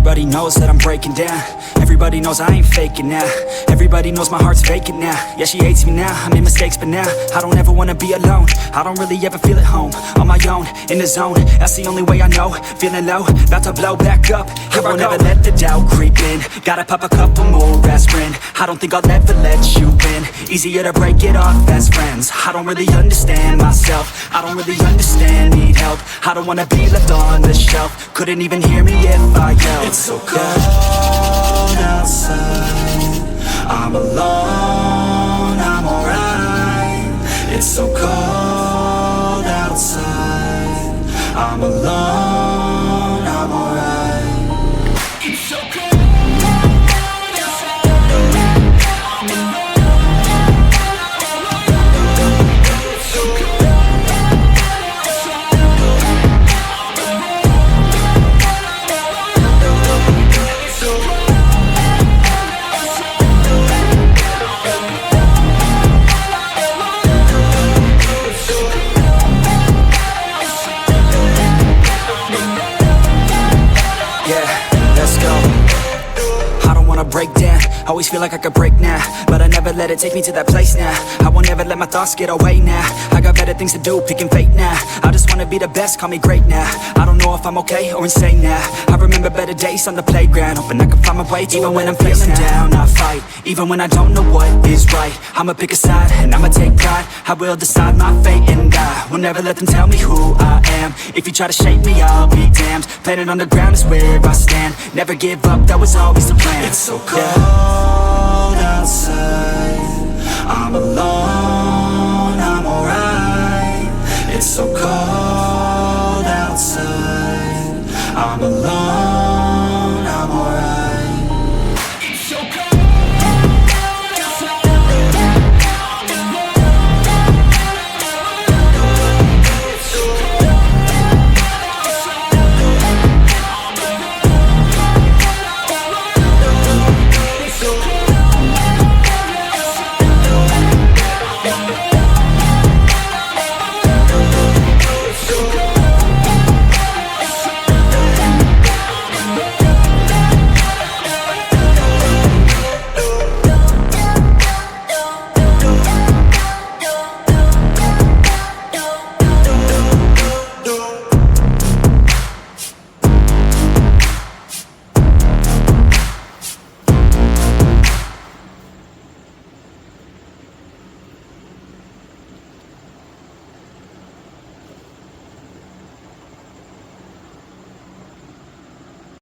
Everybody knows that I'm breaking down. Everybody knows I ain't faking now. Everybody knows my heart's vacant now. Yeah, she hates me now, I made mistakes but now I don't ever wanna be alone. I don't really ever feel at home. On my own, in the zone, that's the only way I know. Feeling low, about to blow back up. Here I won't ever let the doubt creep in. Gotta pop a couple more aspirin. I don't think I'll ever let you in. Easier to break it off best friends. I don't really understand myself. I don't really understand, need help. I don't wanna be left on the shelf. Couldn't even hear me if I yelled. It's so cold outside, I'm alone, I'm alright. It's so cold outside, I'm alone, I'm alright. It's so cold. Break down, always feel like I could break now, but I never let it take me to that place now. I won't ever let my thoughts get away now. I got better things to do, picking fate now. I just wanna be the best, call me great now. I don't know if I'm okay or insane now. I remember better days on the playground, hoping I can find my way. Even when I'm feeling down, I fight. Even when I don't know what is right, I'ma pick a side and I'ma take pride. I will decide my fate and I will never let them tell me who I am. If you try to shape me, I'll be damned. Planet on the ground is where I stand. Never give up, that was always the plan. It's so cold outside, I'm alone, I'm alright. It's so cold outside, I'm alone.